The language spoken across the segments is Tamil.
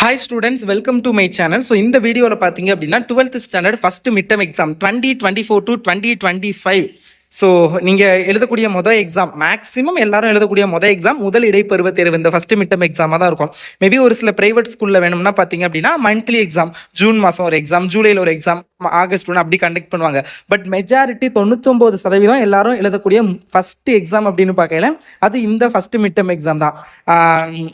Hi students, welcome to my channel. So இந்த வீடியோவில் பார்த்தீங்க அப்படின்னா 12th standard first mid term exam 2024 to 2025. So நீங்கள் எழுதக்கூடிய மொதல் எக்ஸாம், மேக்ஸிமம் எல்லாரும் எழுதக்கூடிய மொதல் எக்ஸாம் முதல் இடைப்பருவ தேர்வு இந்த ஃபர்ஸ்ட் மிட் டர்ம் எக்ஸாமாக தான் இருக்கும். மேபி ஒரு சில பிரைவேட் ஸ்கூலில் வேணும்னா பார்த்தீங்க அப்படின்னா மந்த்லி எக்ஸாம், ஜூன் மாதம் ஒரு எக்ஸாம், ஜூலையில் ஒரு எக்ஸாம், ஆகஸ்ட் ஒன்று அப்படி கண்டக்ட் பண்ணுவாங்க. பட் மெஜாரிட்டி 99% எல்லாரும் எழுதக்கூடிய ஃபர்ஸ்ட் எக்ஸாம் அப்படின்னு பார்க்கல அது இந்த ஃபர்ஸ்ட் மிட் டர்ம் எக்ஸாம் தான்.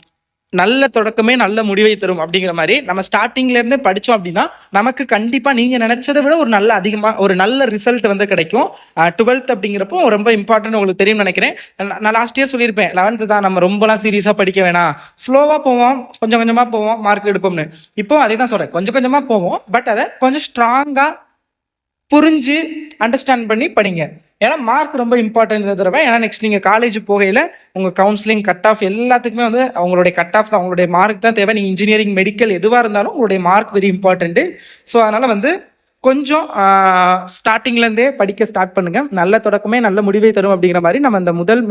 நல்ல தொடக்கமே நல்ல முடிவை தரும் அப்படிங்கிற மாதிரி நம்ம ஸ்டார்டிங்ல இருந்தே படிச்சோம் அப்படின்னா நமக்கு கண்டிப்பா நீங்க நினைச்சதை விட ஒரு நல்ல ஒரு நல்ல ரிசல்ட் வந்து கிடைக்கும். 12th அப்படிங்கிறப்போ ரொம்ப இம்பார்ட்டன்ட், உங்களுக்கு தெரியும் நினைக்கிறேன். நான் லாஸ்ட் இயர் சொல்லியிருப்பேன் 11th தான் நம்ம ரொம்பலாம் சீரியஸா படிக்க வேணாம், ஸ்லோவா போவோம், கொஞ்சம் கொஞ்சமா போவோம், மார்க் எடுப்போம்னு. இப்போ அதே தான் சொல்றேன், கொஞ்சம் கொஞ்சமா போவோம், பட் அதை கொஞ்சம் ஸ்ட்ராங்கா புரிஞ்சு அண்டர்ஸ்டாண்ட் பண்ணி படிங்க. ஏன்னா மார்க் ரொம்ப இம்பார்ட்டன்ட் தடவை. ஏன்னா நெக்ஸ்ட் நீங்கள் காலேஜ் போகையில் உங்கள் கவுன்சிலிங் கட் ஆஃப் எல்லாத்துக்குமே வந்து அவங்களுடைய கட் ஆஃப் தான், அவங்களுடைய மார்க் தான் தேவை. நீங்கள் இன்ஜினியரிங் மெடிக்கல் எதுவாக இருந்தாலும் உங்களுடைய மார்க் வெரி இம்பார்ட்டன்ட்டு. ஸோ அதனால் வந்து கொஞ்சம் ஸ்டார்டிங்லேருந்தே படிக்க ஸ்டார்ட் பண்ணுங்க. நல்ல தொடக்கமே நல்ல முடிவை தரும் அப்படிங்கிற மாதிரி நம்ம இந்த முதல்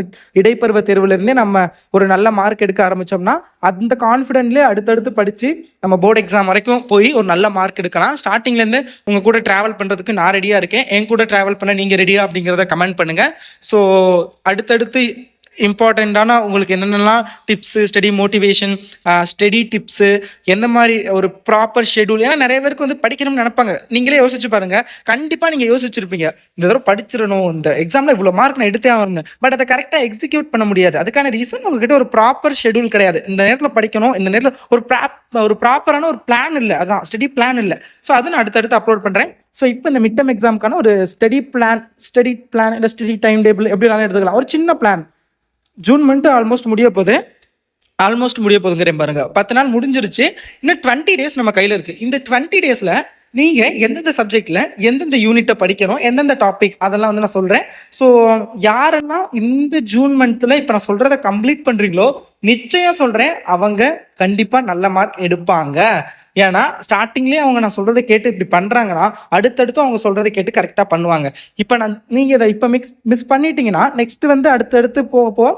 இடைப்பருவ தேர்வுலேருந்தே நம்ம ஒரு நல்ல மார்க் எடுக்க ஆரம்பித்தோம்னா அந்த கான்ஃபிடென்ட்லேயே அடுத்தடுத்து படித்து நம்ம போர்டு எக்ஸாம் வரைக்கும் போய் ஒரு நல்ல மார்க் எடுக்கலாம். ஸ்டார்டிங்லேருந்து உங்கள் கூட ட்ராவல் பண்ணுறதுக்கு நான் ரெடியாக இருக்கேன். என் கூட ட்ராவல் பண்ண நீங்கள் ரெடியா அப்படிங்கிறத கமெண்ட் பண்ணுங்கள். ஸோ அடுத்தடுத்து இம்பார்ட்டண்ட்டான உங்களுக்கு என்னென்னலாம் tips, study motivation, study tips, எந்த மாதிரி ஒரு ப்ராப்பர் ஷெடியூல். ஏன்னா நிறைய பேருக்கு வந்து படிக்கணும்னு நினைப்பாங்க. நீங்களே யோசிச்சு பாருங்க, கண்டிப்பாக நீங்கள் யோசிச்சிருப்பீங்க இந்த தடவை படிச்சிடணும், இந்த எக்ஸாமில் இவ்வளோ மார்க் நான் எடுத்தே ஆகணும்னு. பட் அதை கரெக்டாக எக்ஸிக்யூட் பண்ண முடியாது. அதுக்கான ரீசன் உங்ககிட்ட ஒரு ப்ராப்பர் ஷெடியூல் கிடையாது. இந்த நேரத்தில் படிக்கணும், இந்த நேரத்தில் ஒரு ப்ராப்பரான ஒரு பிளான் இல்லை, அதான் ஸ்டடி பிளான் இல்லை. ஸோ அதை நான் அடுத்தடுத்து அப்லோட் பண்ணுறேன். ஸோ இப்போ இந்த மிட் டர்ம் எக்ஸாமுக்கான ஒரு ஸ்டடி பிளான் இல்லை ஸ்டடி டைம் டேபிள் எப்படி வேணாலும் எடுத்துக்கலாம். ஒரு சின்ன பிளான். ஜூன் மந்த் ஆல்மோஸ்ட் முடிய போகுதுங்கிறேன் பாருங்க. 10 நாள் முடிஞ்சிருச்சு, இன்னும் 20 டேஸ் நம்ம கையில் இருக்கு. இந்த 20 டேஸ்ல நீங்க எந்தெந்த சப்ஜெக்ட்ல எந்தெந்த யூனிட்டை படிக்கணும், எந்தெந்த டாபிக், அதெல்லாம் வந்து நான் சொல்றேன். ஸோ யாரெல்லாம் இந்த ஜூன் மந்த்ல இப்ப நான் சொல்றதை கம்ப்ளீட் பண்றீங்களோ நிச்சயம் சொல்றேன், அவங்க கண்டிப்பா நல்ல மார்க் எடுப்பாங்க. ஏன்னா ஸ்டார்டிங்லேயே அவங்க நான் சொல்றதை கேட்டு இப்படி பண்றாங்கன்னா அடுத்தடுத்து அவங்க சொல்றதை கேட்டு கரெக்டாக பண்ணுவாங்க. இப்போ நீங்க இதை இப்போ மிஸ் பண்ணிட்டீங்கன்னா நெக்ஸ்ட் வந்து அடுத்தடுத்து போக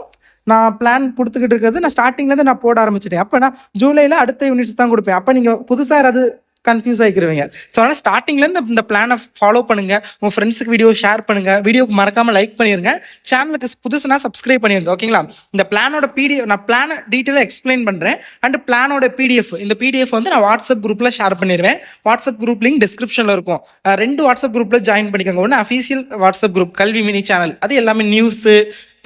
நான் பிளான் கொடுத்துக்கிட்டு இருக்கிறது நான் ஸ்டார்டிங்லேருந்து நான் போட ஆரம்பிச்சிட்டேன். அப்போ நான் ஜூலையில் அடுத்த யூனிட்ஸ் தான் கொடுப்பேன். அப்போ நீங்கள் புதுசாக யாராவது கன்ஃபியூஸ் ஆகிக்கிறவங்க. ஸோ அதனால் ஸ்டார்டிங்லேருந்து இந்த பிளானை ஃபாலோ பண்ணுங்க. உங்கள் ஃப்ரெண்ட்ஸுக்கு வீடியோ ஷேர் பண்ணுங்க, வீடியோக்கு மறக்காமல் லைக் பண்ணிடுங்க, சேனலுக்கு புதுசுனா சப்ஸ்கிரைப் பண்ணிடுங்க. ஓகேங்களா? இந்த பிளானோட பிடிஎஃப் நான் பிளானை டீட்டெயிலாக எக்ஸ்பிளைன் பண்ணுறேன். அண்ட் பிளானோட பிடிஎஃப், இந்த பிடிஎஃப் வந்து நான் வாட்ஸ்அப் குரூப்பில் ஷேர் பண்ணிடுவேன். வாட்ஸ்அப் குரூப் லிங்க் டிஸ்கிரிப்ஷனில் இருக்கும். 2 வாட்ஸ்அப் குரூப்பில் ஜாயின் பண்ணிக்கோங்க. ஒன்று அஃபீஷியல் வாட்ஸ்அப் குரூப் கல்வி மினி சேனல், அது எல்லாமே நியூஸு,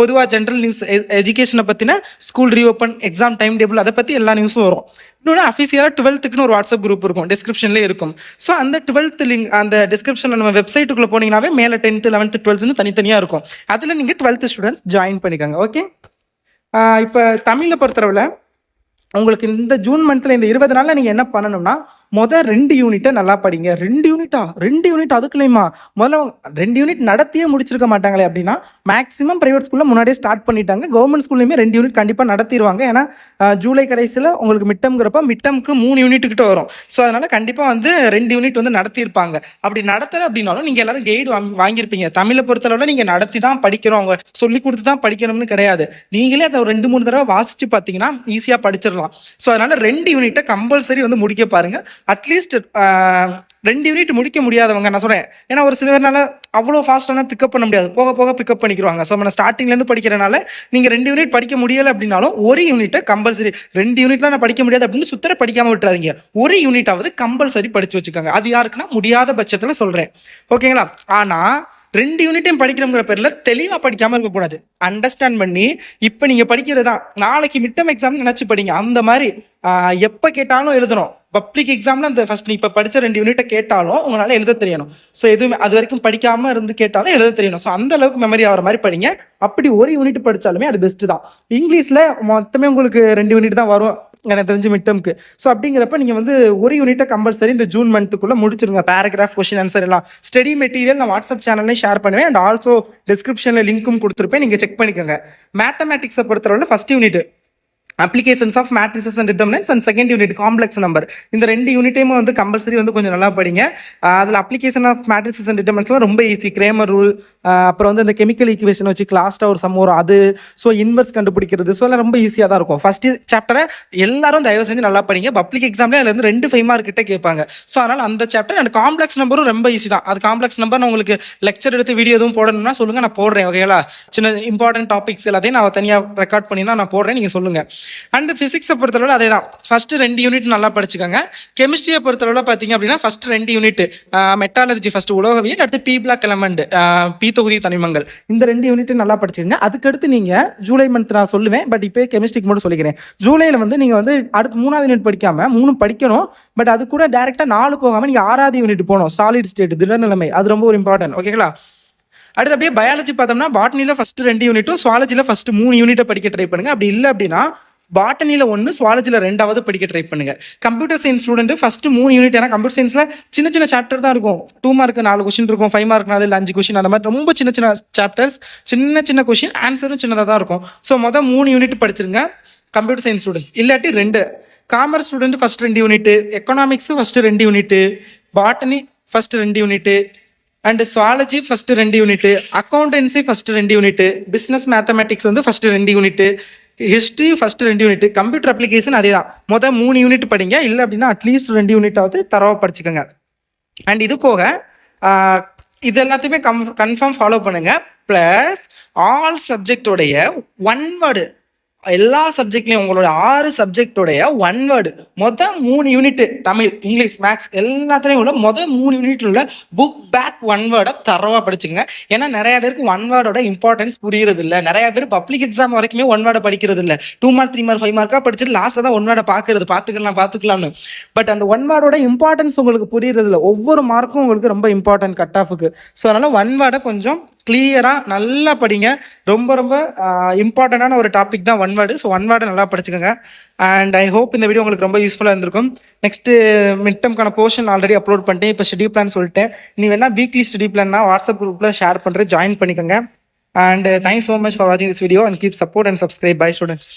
பொதுவாக ஜென்ரல் நியூஸ், எஜுகேஷனை பற்றின, school reopen, exam time table, அதை பற்றி எல்லா நியூஸும் வரும். இன்னொன்று அஃபீஷியலாக 12th ஒரு வாட்ஸ்அப் குரூப் இருக்கும், டிஸ்கிரிப்ஷன்லேயே இருக்கும். ஸோ அந்த 12th லிங்க் அந்த டிஸ்கிரிப்ஷனில் நம்ம வெப்சைட்டுக்குள்ளே போனீங்கன்னாவே மேலே 10th 11th 12th தனித்தனியாக இருக்கும். அதில் நீங்கள் 12th ஸ்டூடெண்ட்ஸ் ஜாயின் பண்ணிக்கோங்க. ஓகே, இப்போ தமிழை பொறுத்தளவில் உங்களுக்கு இந்த ஜூன் மந்த்தில் இந்த 20 நாளில் நீங்கள் என்ன பண்ணணும்னா முதல் 2 யூனிட்டை நல்லா படிங்க. 2 யூனிட் அதுக்குள்ளேயுமா? முதல்ல 2 யூனிட் நடத்தியே முடிச்சிருக்க மாட்டாங்களே அப்படின்னா மேக்ஸிமம் ப்ரைவேட் ஸ்கூலில் முன்னாடியே ஸ்டார்ட் பண்ணிட்டாங்க. கவர்மெண்ட் ஸ்கூல்லையுமே 2 யூனிட் கண்டிப்பாக நடத்திடுவாங்க. ஏன்னா ஜூலை கடைசியில் உங்களுக்கு மிட்டம்ங்கிறப்ப மிட்டம்க்கு 3 யூனிட்டுக்கிட்ட வரும். ஸோ அதனால் கண்டிப்பாக வந்து 2 யூனிட் வந்து நடத்தியிருப்பாங்க. அப்படி நடத்தலை அப்படின்னாலும் நீங்கள் எல்லாரும் கைடு வாங்கியிருப்பீங்க. தமிழை பொறுத்தளவில் நீங்கள் நடத்தி தான் படிக்கணும், அவங்க சொல்லி கொடுத்து தான் படிக்கணும்னு கிடையாது. நீங்களே அதை 2-3 தடவை வாசித்து பார்த்தீங்கன்னா ஈஸியாக படிச்சிடலாம். ஸோ அதனால 2 யூனிட்டை கம்பல்சரி வந்து முடிக்க பாருங்க. அட்லீஸ்ட் 2 யூனிட் முடிக்க முடியாதவங்க நான் சொல்றேன், ஏன்னா ஒரு சிலர்னால அவ்வளோ ஃபாஸ்ட்டாக பிக்கப் பண்ண முடியாது, போக போக பிக்கப் பண்ணிக்கிறாங்க. ஸோ நம்ம ஸ்டார்டிங்லேருந்து படிக்கிறனால நீங்கள் 2 யூனிட் படிக்க முடியலை அப்படின்னாலும் 1 யூனிட்டை கம்பல்சரி, 2 யூனிட்லாம் நான் படிக்க முடியாது அப்படின்னு சுத்தர படிக்காமல் விட்டுறாதீங்க. 1 யூனிட்டாவது கம்பல்சரி படிச்சு வச்சுக்கோங்க. அது யாருக்குன்னா முடியாத பட்சத்தில் சொல்கிறேன். ஓகேங்களா? ஆனால் 2 யூனிட்டையும் படிக்கிறோங்கிற பேரில் தெளிவாக படிக்காமல் இருக்கக்கூடாது. அண்டர்ஸ்டாண்ட் பண்ணி இப்போ நீங்கள் படிக்கிறது தான் நாளைக்கு மிட்டம் எக்ஸாம் நினச்சி படிங்க. அந்த மாதிரி எப்போ கேட்டாலும் எழுதணும். பப்ளிக் எக்ஸாமில் அந்த ஃபர்ஸ்ட் நீ இப்போ படித்த 2 யூனிட்டை கேட்டாலும் உங்களால் எழுத தெரியணும். ஸோ எதுவுமே அது வரைக்கும் படிக்காமல் இருந்து கேட்டாலும் எழுத தெரியணும். ஸோ அந்த அளவுக்கு மெமரி ஆகிற மாதிரி படிங்க. அப்படி 1 யூனிட் படித்தாலுமே அது பெஸ்ட்டு தான். இங்கிலீஷில் மொத்தமே உங்களுக்கு 2 யூனிட் தான் வரும் எனக்கு தெரிஞ்சு மிட்டம்க்கு. ஸோ அப்படிங்கிறப்ப நீங்கள் வந்து 1 யூனிட்டை கம்பல்சரி இந்த ஜூன் மந்த்துக்குள்ளே முடிச்சிருங்க. பேராகிராஃப், கொஸ்டின் ஆன்சர் எல்லாம் ஸ்டடி மெட்டீரியல் நான் வாட்ஸ்அப் சேனல்லையும் ஷேர் பண்ணுவேன். அண்ட் ஆல்சோ டிஸ்கிரிப்ஷனில் லிங்க்கும் கொடுத்துருப்பேன், நீங்கள் செக் பண்ணிக்கோங்க. மேத்தமேட்டிக்ஸை பொறுத்தவரை first unit applications of matrices and determinants and second unit complex number. இந்த 2 யூனிட்டையும் வந்து கம்பல்சரி வந்து கொஞ்சம் நல்லா படிங்க. அதில் அப்ளிகேஷன் ஆஃப் மேட்ரிசஸ் அண்ட் டிட்டர்மினன்ட்ஸ்லாம் ரொம்ப ஈஸி. கிரேமர் ரூல், அப்புறம் வந்து இந்த கெமிக்கல் ஈக்குவேஷன் வச்சு லாஸ்ட்டாக ஒரு சம் வரும் அது, ஸோ இன்வெர்ஸ் கண்டுபிடிக்கிறது, ஸோ எல்லாம் ரொம்ப ஈஸியாக தான் இருக்கும். ஃபர்ஸ்ட் சாப்டரை எல்லாரும் தயவு செஞ்சு நல்லா படிங்க. பப்ளிக் எக்ஸாம்லேயே அதில் வந்து 2 5 மார்க் கிட்ட கேட்பாங்க. ஸோ அதனால் அந்த சாப்டர் அண்ட் காம்ப்ளெக்ஸ் நம்பரும் ரொம்ப ஈஸி தான். அது காம்ப்ளெக்ஸ் நம்பர் நான் உங்களுக்கு லெக்சர் எடுத்து வீடியோ எதுவும் போடணும்னா சொல்லுங்கள், நான் போடுறேன். ஓகேங்களா? சின்ன இம்பார்ட்டன்ட் டாபிக்ஸ் எல்லாத்தையும் நான் தனியாக ரெக்கார்ட் பண்ணினா நான் போடுறேன், நீங்கள் சொல்லுங்கள். அண்ட் ஃபிசிக்ஸை பொறுத்தளவில் அதே தான். ஃபர்ஸ்ட் 2 யூனிட் நல்லா படிச்சுக்கோங்க. கெமிஸ்ட்ரியை பொறுத்தளவில் பார்த்தீங்க அப்படின்னா ஃபர்ஸ்ட் 2 யூனிட் மெட்டாலர்ஜி, ஃபர்ஸ்ட் உலோகவியல், அடுத்து பி பிளாக் எலமெண்ட், பி தொகுதி தனிமங்கள், இந்த 2 யூனிட் நல்லா படிச்சுக்கோங்க. அதுக்கடுத்து நீங்கள் ஜூலை மந்த் நான் சொல்லுவேன், பட் இப்போ கெமிஸ்ட்ரிக்கு மட்டும் சொல்லிக்கிறேன். ஜூலையில் வந்து நீங்கள் வந்து அடுத்து 3வது யூனிட் படிக்காம 3 படிக்கணும். பட் அது கூட டேரெக்டாக 4 போகாமல் நீங்கள் 6வது யூனிட் போகணும். சாலிட் ஸ்டேட், திடநிலைமை, அது ரொம்ப ஒரு இம்பார்ட்டன்ட். ஓகேங்களா? அடுத்து அப்படியே பயாலஜி பார்த்தோம்னா பாட்டனியில் ஃபர்ஸ்ட் 2 யூனிட்டும் சுவாலஜியில் ஃபர்ஸ்ட் 3 யூனிட்டை படிக்க ட்ரை பண்ணுங்க. அப்படி இல்லை அப்படின்னா பாட்டனியில் 1, சுவாலஜியில் 2வது படிக்க ட்ரை பண்ணுங்க. Computer science student first 3 unit, ஏன்னா கம்ப்யூட்டர் சயின்ஸில் சின்ன சின்ன சாப்டர் தான் இருக்கும். 2 மார்க் 4 கொஸ்டின் இருக்கும், 5 மார்க் 4 5 கொஸ்டின், அந்த மாதிரி ரொம்ப சின்ன சின்ன சாப்டர்ஸ், சின்ன சின்ன கொஸ்டின், ஆன்சரும் சின்னதாக தான் இருக்கும். ஸோ மொதல் 3 யூனிட் படிச்சிருங்க கம்ப்யூட்டர் சயின்ஸ் ஸ்டூடெண்ட்ஸ். இல்லாட்டி 2. Commerce student first 2 unit, economics first 2 unit, botany first 2 unit, and zoology first 2 unit, accountancy first 2 unit, business mathematics வந்து first 2 unit, history first 2 unit, computer application அதே தான். மொதல் 3 யூனிட் படிங்க. இல்லை அப்படின்னா அட்லீஸ்ட் 2 யூனிட்டாவது தரவா படிச்சுக்கோங்க. அண்ட் இது போக இது எல்லாத்தையுமே கன்ஃபார்ம் ஃபாலோ பண்ணுங்க. ப்ளஸ் ஆல் சப்ஜெக்டோடைய 1 வேர்டு, எல்லா சப்ஜெக்ட்லையும் உங்களோட 6 சப்ஜெக்டோடைய 1 வேர்டு மொதல் 3 யூனிட், தமிழ், இங்கிலீஷ், மேக்ஸ் எல்லாத்துலேயும் உள்ள மொதல் 3 யூனிட் உள்ள புக் பேக் 1 வேர்டை தரவாக படிச்சுங்க. ஏன்னா நிறைய பேருக்கு 1 வேர்டோட இம்பார்ட்டன்ஸ் புரியுறது இல்லை. நிறைய பேர் பப்ளிக் எக்ஸாம் வரைக்குமே 1 வேர்டை படிக்கிறது இல்லை. 2 மார்க் 3 மார்க் 5 மார்க்காக படிச்சுட்டு லாஸ்ட்டில் தான் 1 வேர்டை பார்த்துக்கலாம்னு. பட் அந்த 1 வேர்டோட இம்பார்ட்டன்ஸ் உங்களுக்கு புரியுறது இல்லை. ஒவ்வொரு மார்க்கும் உங்களுக்கு ரொம்ப இம்பார்ட்டன்ட் கட் ஆஃபுக்கு. ஸோ அதனால் 1 வேர்டை கொஞ்சம் கிளியராக நல்லா படிங்க. ரொம்ப ரொம்ப இம்பார்ட்டண்டான ஒரு டாபிக் தான் 1 வேர்டு. ஸோ 1 வேர்டை நல்லா படிச்சுக்கோங்க. அண்ட் ஐ ஹோப் இந்த வீடியோ உங்களுக்கு ரொம்ப யூஸ்ஃபுல்லாக இருந்திருக்கும். நெக்ஸ்ட்டு மிட் டேர்ம்க்கான போர்ஷன் ஆல்ரெடி அப்லோட் பண்ணிட்டேன். இப்போ ஸ்டடி பிளான் சொல்லிட்டேன். நீ வேணா வீக்லி ஸ்டடி பிளான்னா வாட்ஸ்அப் குரூப்பில் ஷேர் பண்ணுறது, ஜாயின் பண்ணிக்கோங்க. And thanks so much for வாட்சிங் this video and keep support and subscribe. Bye students.